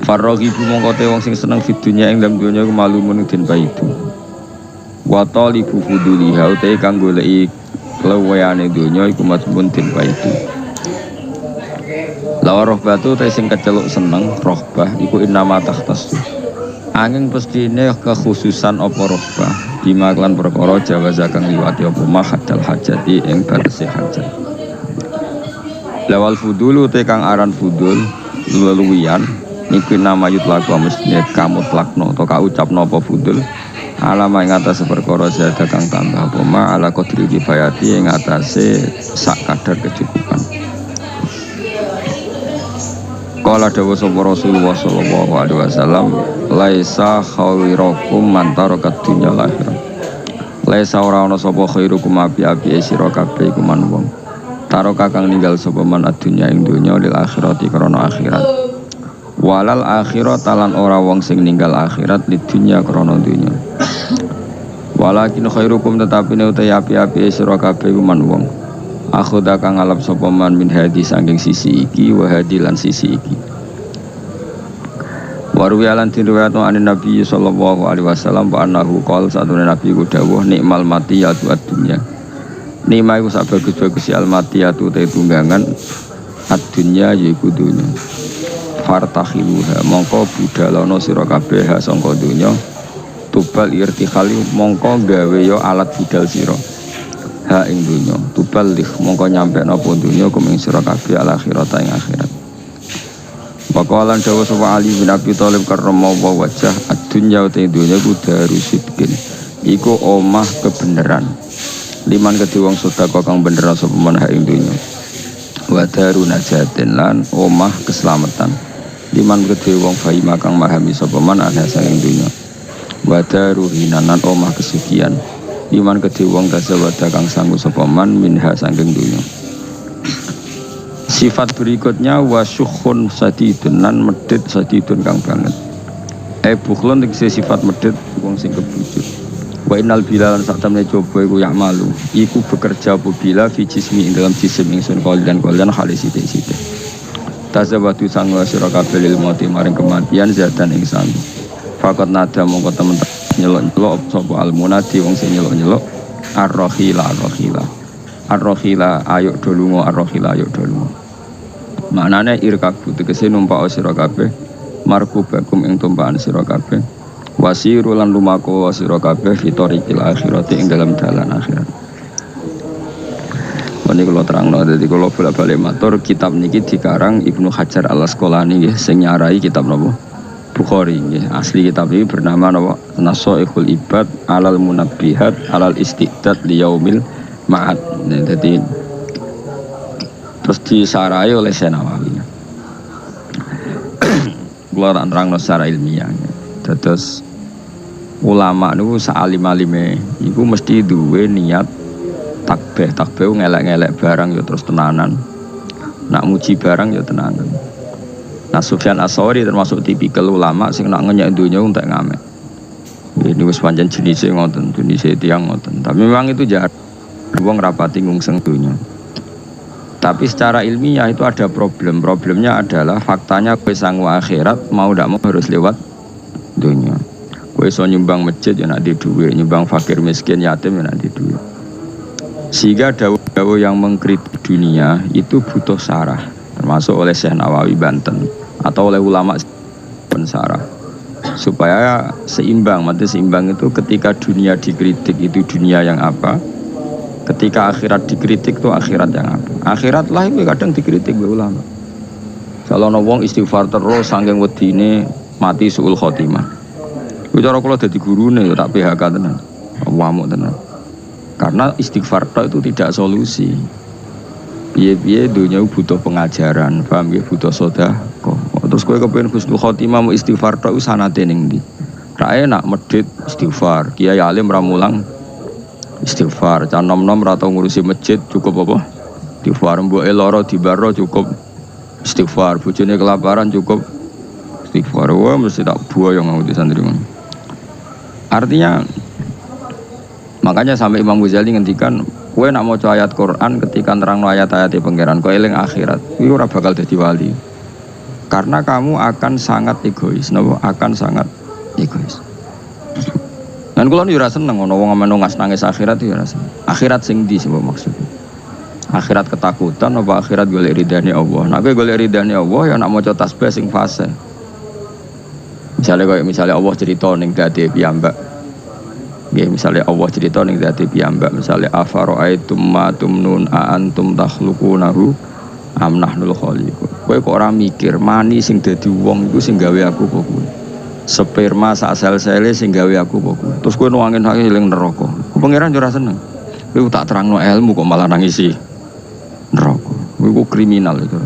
Farrogibu mongkote wong sing seneng fid dunya ing dalam dunya iku malumun den baidu. Wa talibu fuduliha uta kang goleki leweyane dunya iku mazmun den baidu. Lawa rohbatu te sing keceluk seneng rohbah iku innama takhtassu. Angin pestine kekhususan apa rohbah bima lan perkara jawaza kang liwati apa mahadal hajati ing batese hajat. Lawal fudulu te kang aran fudul luwian niku nama yutlaku mestine kamutlakno atau kaucapno apa fudul alama ing atase perkara zada kang tambah apa ma ala qadri kifayati ing atase sak kadar kecukupan. Qala dawu sapa Rasulullah sallallahu alaihi wasallam laisa khawirakum man taraka dunya lahir. Laisa ora ana sapa khairukum api-api sira kabeh iku man wong taraka kang ninggal sapa man adunya ing dunya lil akhirati krana akhirat. Walal akhirat talan ora wong sing ninggal akhirat di dunya krana dunya. Walakin khairukum tetapi utai api-api sira kabeh iku man wong akhoda kang ngalap sapa man min hadi saking sisi iki wa hadi lan sisi iki. Waruwi alan riwayatno anin Nabi sallallahu alaihi wasallam wa annahu qala satune Nabi ku dawuh nikmal matiyatu ad-dunya. Nikmah iku sak bagus-bagus al matiyatu te tunggangan ad-dunya yaiku dunya. Fartakhiluha mongko budalono sira kabeh sangka dunya tubal irtikhali mongko gawe yo alat budal sira ha ing dunya tubal lih mongko nyampe napa dunya kuming sira kabeh al akhirat ing akhirat. Waqalan dawu sapa Ali bin Abi Thalib karramallahu wajah ad-dunya te dunya ku darusidkin iku omah kebenaran liman kedhe wong sedekah kang bener sapa man ha ing dunya wa daruna jatin lan omah keselamatan liman kedhe wong fahima kang memahami sapa man ana saking dunya wa daru hinanan omah kesucian liman kedhe wong kasawada kang sanggup sapa man minha saking dunya. Sifat berikutnya wasyukhun sadidun lan medhit sadidun kang banget. Bukhlun tegese sifat medhit wong sing kebujut. Wa innal bilal sak temne coba iku yak malu iku bekerja apa bila fi jismi ing dalam jisim ingsun kalian halis sithik-sithik. Tazawadu sangwa sira kabeh lil mati maring kematian zatan ing sami. Faqat nada mongko temen nyelok-nyelok sapa al munadi wong sing nyelok-nyelok ar-rahila ar-rahila ayo do lunga ar-rahila ayo do lunga. Maknane irkabu tegese numpak sira kabeh markubakum ing tumpakan sira kabeh wasiru lan lumaku sira kabeh fitorikil akhirati ing dalam dalan akhirat. Ini kalau terangno dadi kula bolak-balik matur kitab niki dikarang Ibnu Hajar Al-Asqalani nggih sing nyarai kitab napa Bukhari nggih. Asli kitab ini bernama napa Nasaikhul Ibad alal Munabbihat alal Istidad liyaumil Ma'ad. Dadi terus disarai oleh Senawawi. Kula terangno secara ilmiah. Terus ulama niku saalim-alime iku mesti duwe niat takbih ngelek-ngelek barang ya terus tenanan. Nak muji barang ya tenanan. Nah Sufyan As-Tsauri termasuk tipikal ulama sing nak ngenyek donya entek ngamek. Ini wis pancen jenise ngoten, jenise tiyang ngoten. Tapi memang itu jahat. Wong rapati ngungseng donya. Tapi secara ilmiah itu ada problem. Problemnya adalah faktanya kowe sangu akhirat mau ndak mau harus lewat dunia. Kowe iso nyumbang masjid ya nak di duit, nyumbang fakir miskin yatim ya nak di duit. Sehingga dawuh yang mengkritik dunia itu butuh sarah, termasuk oleh Syekh Nawawi Banten atau oleh ulama pensarah supaya seimbang. Maksudnya seimbang itu ketika dunia dikritik itu dunia yang apa, ketika akhirat dikritik itu akhirat yang apa. Akhirat lah itu kadang dikritik oleh ulama. Kalau wong istighfar terus saking wedine mati suul khotimah. Iku cara kula dadi gurune ya tak PHK tenan. Wamuk tenan. Karena istighfar itu tidak solusi. Piye-piye dunia butuh pengajaran, paham ya, butuh sedekah. Terus kowe kepengin husnul khotimah mau istighfar itu sanate ning ndi? Ra enak medhit istighfar, kiai alim ra mulang istighfar, can nom-nom ra tau ngurusi masjid cukup apa? Istighfar, mboke lara dibaro cukup istighfar, bojone kelaparan cukup istighfar. Wah mesti tak buaya nganggo santri ngono. Artinya makanya sampai Imam Ghazali ngendikan kowe nak maca ayat Quran ketika nerangno ayat-ayat pangeran kowe eling akhirat iku ora bakal dadi wali. Karena kamu akan sangat egois, napa? Akan sangat egois. Dan kula yo ora seneng ana wong nangis nangis akhirat yo ora seneng. Akhirat sing ndi sing maksudnya? Akhirat ketakutan apa akhirat golek ridane Allah? Nek kowe golek ridane Allah ya nak maca tasbih sing fase. Misalnya Allah cerita ning dadi piyambak. Nggih, misalnya Allah cerita ning dadi piyambak, misalnya afara'aitum ma tumnun a antum takhluqunahu am nahnul khaliqun. Kowe kok ora mikir mani sing dadi wong iku sing gawe aku apa kowe? Sperma sak sel-sele sing gawe aku apa kowe? Terus kowe nuangin hak eling neraka. Pangeran yo ora seneng. Kowe tak terangno ilmu kok malah nangisi neraka. Kowe kriminal itu.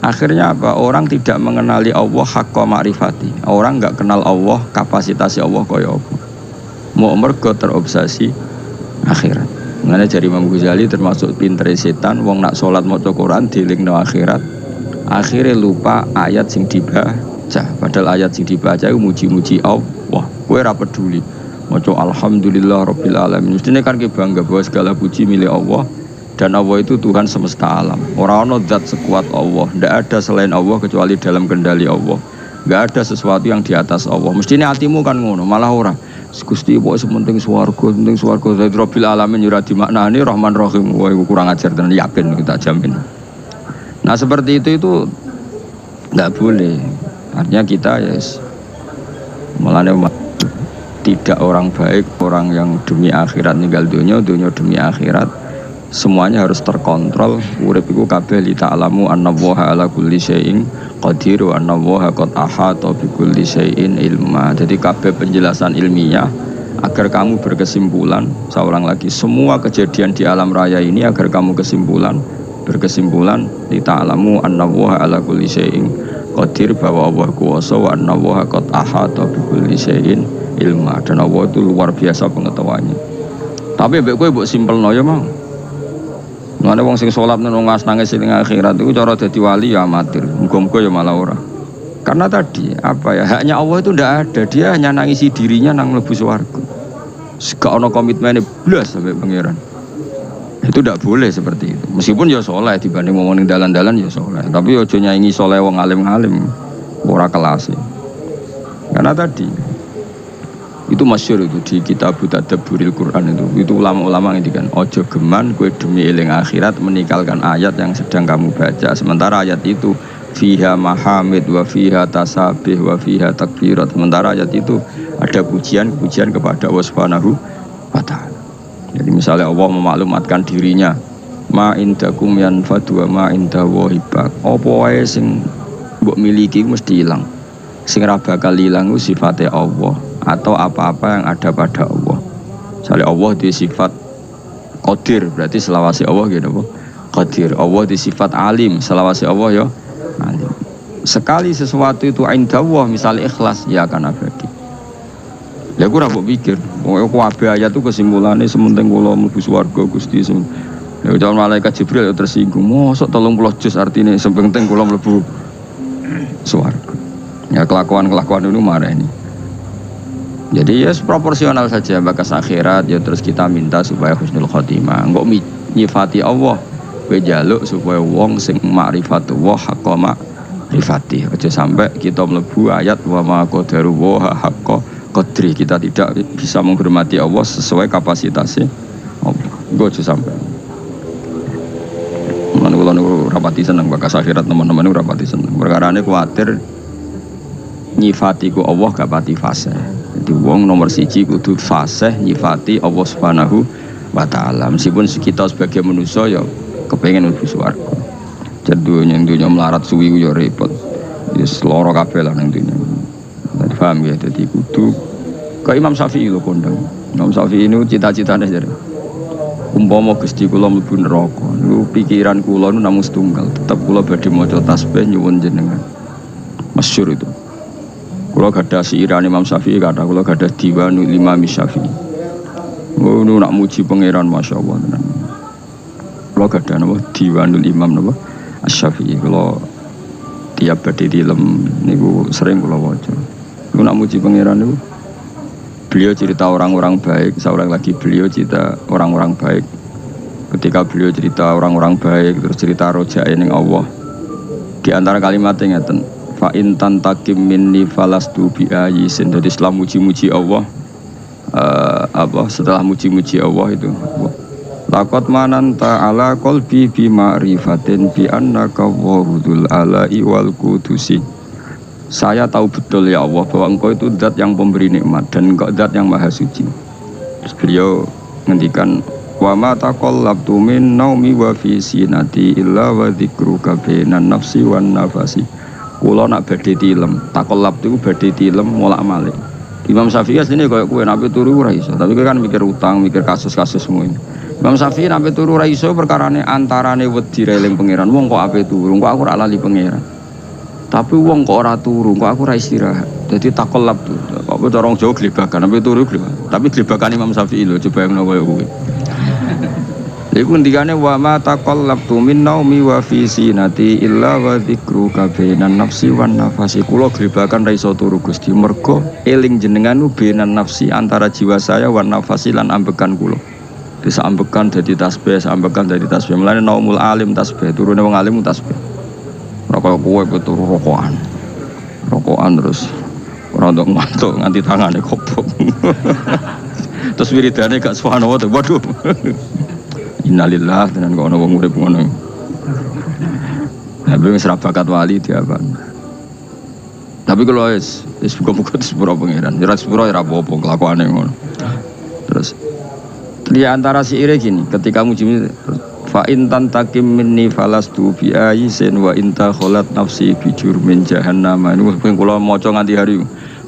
Akhirnya apa? Orang tidak mengenali Allah haqqa ma'rifati. Orang enggak kenal Allah, kapasitas Allah kaya apa. Mau mergo terobsesi akhirat. Mengenai dari Imam Ghazali termasuk pinter setan. Wong nak sholat maca Quran dilingno akhirat. Akhirnya lupa ayat sing dibaca. Padahal ayat sing dibaca itu muji-muji Allah. Kowe ora peduli. Maca alhamdulillah rabbil alamin. Mestinya kan kita bangga bahwa segala puji milik Allah. Dan Allah itu Tuhan semesta alam. Orang ada zat sekuat Allah. Tidak ada selain Allah kecuali dalam kendali Allah. Tidak ada sesuatu yang di atas Allah. Mestinya hatimu kan ngono, malah orang. Gusti pokoknya sementing swarga, dari Rabbil alamin yura dimaknani Rahman Rahim. Wah, itu kurang ajar dan yakin kita jamin. Nah seperti itu tidak boleh. Artinya kita malah tidak orang baik, orang yang demi akhirat ninggal dunia demi akhirat. Semuanya harus terkontrol. Urip iku kabeh li ta'lamu annallaha ala kulli syai'in qadir wa annallaha qad ahata bi kulli syai'in ilma. Jadi kabeh penjelasan ilmiah agar kamu berkesimpulan, saya ulang lagi, semua kejadian di alam raya ini agar kamu berkesimpulan li ta'lamu annallaha ala kulli syai'in qadir, bahwa Allah kuwasa, wa annallaha qad ahata bi kulli syai'in ilma. Dan Allah itu luar biasa pengetahuannya. Tapi mbek kowe mbok simpelno ya mau. Mana wong sing sholat nangis nangis ning akhirat itu cara dadi wali ya amatir, muga-muga ya malah ora. Karena tadi apa ya, haknya Allah itu ndak ada, dia hanya nangisi dirinya nang mlebu swarga. Gak ono komitmene blas sampai pangeran. Itu ndak boleh seperti itu. Meskipun ya saleh dibanding wong ning dalan-dalan ya saleh, tapi aja nyaingi saleh wong alim-alim ora kelas. Karena tadi itu masyhur itu di kitab Tadabburil Quran itu ulama-ulama ngendikan ojo geman gue demi eling akhirat meninggalkan ayat yang sedang kamu baca, sementara ayat itu fiha mahamid wa fiha tasabih wa fiha takbirat, sementara ayat itu ada pujian-pujian kepada Allah Subhanahu wa ta'ala. Jadi misalnya Allah memaklumatkan dirinya ma indakum yanfadu wa ma indallahi baq, apa wae sing mbok miliki mesti hilang, sing ora bakal hilang sifatnya Allah atau apa-apa yang ada pada Allah. Misalnya Allah di sifat qadir, berarti selawasi Allah gitu apa? Qadir. Allah di sifat alim, selawasi Allah ya alim. Sekali sesuatu itu indallah, misalnya ikhlas, ya akan abadi. Ya aku ora mbok pikir, pokoke kabeh ayat itu kesimpulannya sementing kula mlebu swarga Gusti. Ya calon malaikat Jibril tersinggung. Mosok 30 juz artine sepenting kula mlebu swarga. Ya kelakuan-kelakuan itu marah ini. Jadi ya proporsional saja bakas akhirat ya, terus kita minta supaya husnul khotimah. Enggak nyifati Allah, kowe njaluk supaya wong sing ma'rifatullah haqqa ma'rifati. Aja sampai kita mlebu ayat wa ma qadaru wa haqqa qadri, kita tidak bisa menghormati Allah sesuai kapasitasnya Allah. Enggak aja sampai. Mun kula niku rapati seneng bakas akhirat, teman-teman niku rapati seneng. Perkarane kuwatir nyifati ku Allah gak pati fase. Jadi wong nomor siji kudu fasih nyifati Allah Subhanahu wa ta'ala. Meskipun kita sebagai manusia ya kepengen mlebu swarga. Jadi dunya melarat suwi ya repot. Ya seloro kabeh lah nang dunya. Dadi paham ya, dadi kudu ke Imam Syafi'i lho kondang. Imam Syafi'i ini cita-citane jare umpama Gusti kula mlebu neraka, niku pikiran kula nu namung setunggal, tetep kula badhe maca tasbih nyuwun jenengan. Masyhur itu. Kalau gada siiran Imam Syafi'i, kata kalau gada Diwanul Imam Syafi'i. Oh, nu nak muji pangeran, masya Allah. Kalau gada nama Diwanul Imam nama Syafi'i. Kalau tiap badi dilem, niku sering kalau wajar. Nu nak muji pangeran niku. Beliau cerita orang-orang baik, seorang lagi beliau cerita orang-orang baik. Ketika beliau cerita orang-orang baik, terus cerita rojae ning Allah. Di antara kalimatnya ngeten, fa in tantakim minni falastu bi ayyisin. Jadi setelah muji-muji Allah, setelah muji-muji Allah itu, laqad mananta ala qalbi bi ma'rifatin bi annaka wahudul ala'i wal qudusi. Saya tahu betul ya Allah bahwa engkau itu zat yang pemberi nikmat dan engkau zat yang maha suci. Terus beliau ngendikan wa ma taqallabtu min naumi wa fi sinati illa wa dzikruka bainan nafsi wan nafasi. Kula nak badhe tilem, taqallabtu badhe tilem molak-malik. Imam Syafi'i asline koyo kowe nek turu ora iso, tapi kowe kan mikir utang, mikir kasus-kasus semua ini. Imam Syafi'i nek turu ora iso perkarane antarane wedi eling pangeran. Wong kok ape turu, kok aku ora lali pangeran. Tapi wong kok ora turu, kok aku ora istirahat. Dadi taqallabtu. Kok dorong jauh glebakan, ape turu glebakan. Tapi glebakan Imam Syafi'i lho, coba yang koyo kowe. Iku ndikane wa ma taqallabtu min naumi wa fi sinati illa wa dzikruka bainan nafsi wan nafasi. Kula glebakan ra iso turu Gusti mergo eling jenengan bainan nafsi antara jiwa saya wan nafasi lan ambekan kula. Bisa ambekan dadi tasbih, ambekan dadi tasbih. Mulane naumul alim tasbih, turune wong alim tasbih. Ora kaya kowe turu rokokan. Rokokan terus ora ndok ngantuk nganti tangane kobok. Terus wiridane gak subhanallah, waduh. Innalillah tenan kok ana wong urip ngono. Tapi wis ra bakat wali diapan. Tapi kalau wis muga-muga disepuro pangeran. Ya sepuro ya apa-apa kelakuane ngono. Terus di antara syair gini, ketika muji fa in tantakim minni falastu bi ayyin wa in takhalat nafsi bi jurmin jahannam. Niku kula maca nganti hari.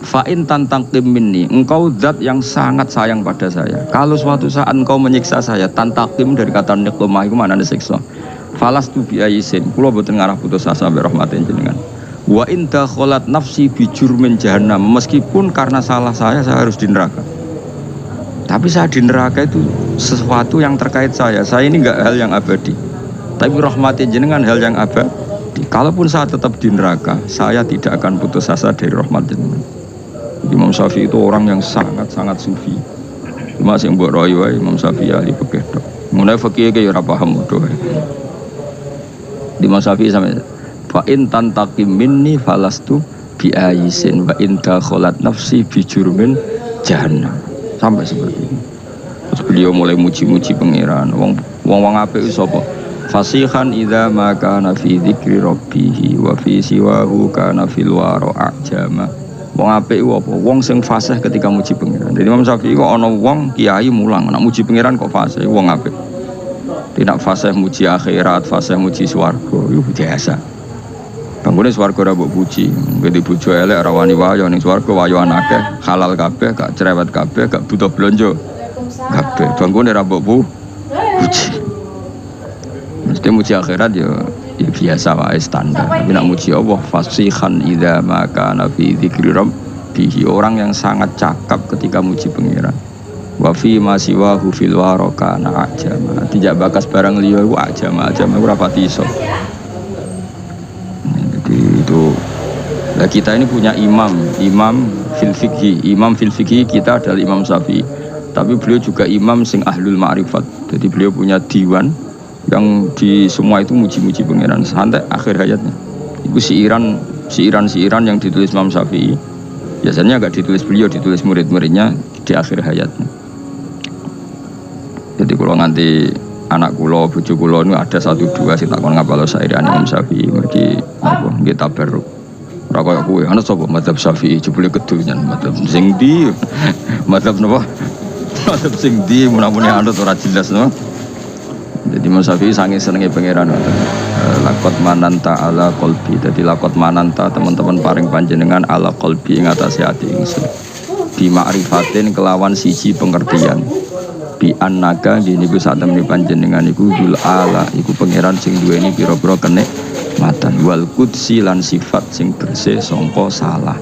Fa'in tantakim minni, engkau zat yang sangat sayang pada saya. Kalau suatu saat engkau menyiksa saya, tantakim dari kata niqmah itu maknane siksa. Falastu bi ayyisin, kula boten ngarah putus asa mbek rahmatin jenengan. Wa in dakhalat nafsi bi jurmin jahannam, meskipun karena salah saya harus di neraka. Tapi saya di neraka itu sesuatu yang terkait saya. Saya ini enggak hal yang abadi. Tapi rahmatin jenengan hal yang abadi. Kalaupun saya tetap di neraka, saya tidak akan putus asa dari rahmat jenengan. Imam Syafi'i itu orang yang sangat-sangat sufi. Cuma sing mbok roy wae Imam Syafi'i ahli fikih tok. Mulai fikih ke ora paham doh. Imam Syafi'i sampe fa in tantakim minni falastu bi ayyisin wa in dakhalat nafsi bi jurmin jahannam. Sampai seperti ini. Terus beliau mulai muji-muji pangeran. Wong apik sapa? Fasihan idza ma kana fi dzikri rabbih wa fi siwahu kana fil wara ajama. Wong apik iku apa? Wong sing fasih ketika muji pangeran. Jadi Imam Syafi'i kok ana wong kiai mulang, nek muji pangeran kok fasih, wong apik. Tidak fasih muji akhirat, fasih muji swarga, iku biasa. Banggune swarga ora mbok puji, ngene bojo elek ora wani wayo ning swarga wayoan akeh, halal kabeh, gak cerewet kabeh, gak butuh blonjo. Kabeh banggune ora mbok puji. Mesti muji akhirat ya biasa wae standar. Tapi nak muji Allah fasihan idza ma kana fi dzikri rabbih, orang yang sangat cakap ketika muji pangeran. Wa fi ma siwahu fil warakana ajama. Tidak bakas barang liya iku ajama ora pati iso. Jadi itu nah kita ini punya imam fil fikih kita adalah Imam Syafi'i. Tapi beliau juga imam sing ahlul ma'rifat. Jadi beliau punya diwan yang di semua itu muji-muji pangeran sampai akhir hayatnya. Itu siiran yang ditulis Imam Syafi'i. Biasanya agak ditulis beliau, ditulis murid-muridnya di akhir hayatnya. Jadi kalau nanti anak kula, bojo kula itu ada 1-2 sing takon ngapalo sairan Imam Syafi'i mergi apa nggih tabarruk. Ora kaya kowe, ana sapa mazhab Syafi'i jebule kedunyan mazhab sing ndi? Mazhab napa? Mazhab sing ndi menamune anut ora jelas no. Jadi Imam Syafi'i sange senenge pangeran. Lakot mananta ala qalbi. Jadi lakot mananta teman-teman paring panjenengan ala qalbi ing atase ati ingsun. Bi ma'rifatin kelawan siji pengertian. Bi annaka niku sak temene panjenengan iku dzul ala iku pangeran sing duweni pira-pira kenikmatan wal qudsi lan sifat sing bersih sangka salah.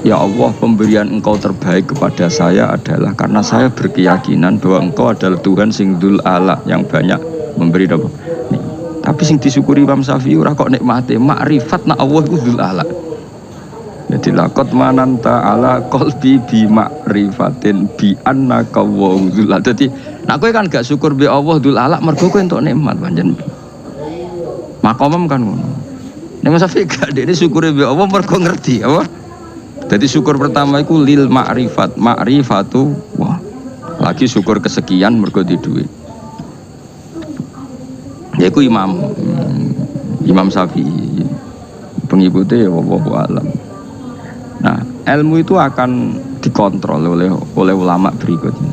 Ya Allah, pemberian engkau terbaik kepada saya adalah karena saya berkeyakinan bahwa engkau adalah Tuhan sing dzul ala yang banyak memberi apa. Tapi sing disyukuri Imam Syafi'i ora kok nikmate, makrifat nak Allah iku dzul ala. Jadi lakot mananta ala qalbi bi ma'rifatin bi annaka wa dzul ala. Dadi nak kowe kan gak syukur be Allah dzul ala mergo kowe entuk nikmat pancen. Makomem kan ngono. Nek Mas Syafi'i gak dene syukure mbek Allah mergo ngerti apa? Jadi syukur pertama itu lil ma'rifatu wah. Lagi syukur kesekian mergo di duit. Yaiku Imam Syafi'i. Pengikutnya ya wallahu alam. Nah, ilmu itu akan dikontrol oleh ulama berikutnya.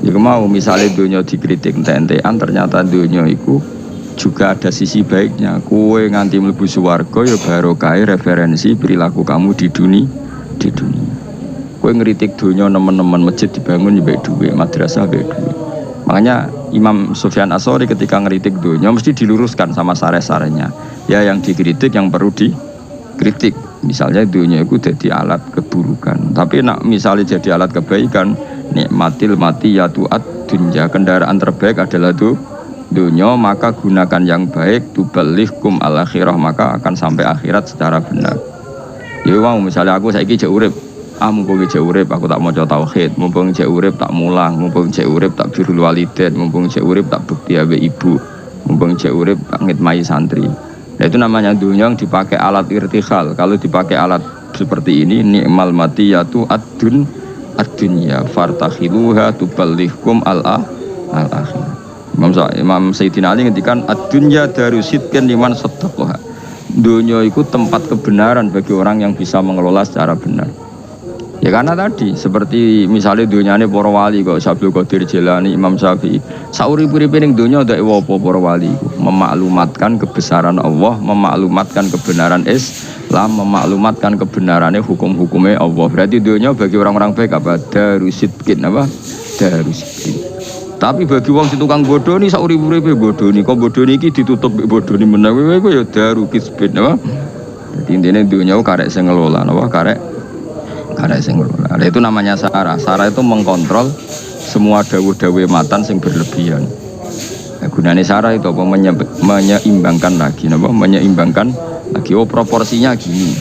Ya mau misalnya dunia dikritik ente-entean ternyata dunia itu juga ada sisi baiknya. Kue nganti mlebu swarga ya barokah referensi perilaku kamu di dunia. Kue ngeritik dunia nemen-nemen masjid dibangun ya duit, madrasah duit. Makanya Imam Sufyan Ats-Tsauri ketika ngeritik dunia mesti diluruskan sama sare-sarenya. Ya yang dikritik yang perlu dikritik. Misalnya dunia itu jadi alat keburukan. Tapi nak misalnya jadi alat kebaikan, nikmatil matiyatu ad-dunya, kendaraan terbaik adalah dunia, maka gunakan yang baik, tuballighkum al-akhirah, maka akan sampai akhirat secara benar. Ya mau misalnya aku saiki jek urip, mumpung jek urip aku tak maca tauhid, mumpung jek urip tak mulang, mumpung jek urip tak birrul walidain, mumpung jek urip tak bekti ambek ibu, mumpung jek urip tak ngitmai santri. Nah, itu namanya dunia yang dipakai alat irtikhal. Kalau dipakai alat seperti ini, ni'mal matiyatu ad-dunya fartakhiluha tuballighkum al-akhirah. Imam Sayyidina Ali ngendikan ad-dunya darusidkan liman saddaqaha. Dunia itu tempat kebenaran bagi orang yang bisa mengelola secara benar. Ya karena tadi seperti misalnya dunyane para wali kok Abdul Qadir Jilani, Imam Syafi'i. Saurip-uripe ning dunya ndak apa para wali iku memaklumatkan kebesaran Allah, memaklumatkan kebenaran Islam, memaklumatkan kebenarannya hukum-hukumnya Allah. Berarti dunya bagi orang-orang baik apa? Darusidkin apa? Darusidkin. Tapi bagi wong si tukang bodoni saurip-uripe bodoni, kok bodoni iki ditutup bodoni menawa kowe ya darukisbin apa? Dadi intine dunya karek sing ngelola napa karek sing ngelola. Itu namanya sarah. Sarah itu mengkontrol semua dawuh-dawuh matan sing berlebihan. Nah, gunane sarah itu apa menyeimbangkan lagi napa? Menyeimbangkan lagi proporsinya gini.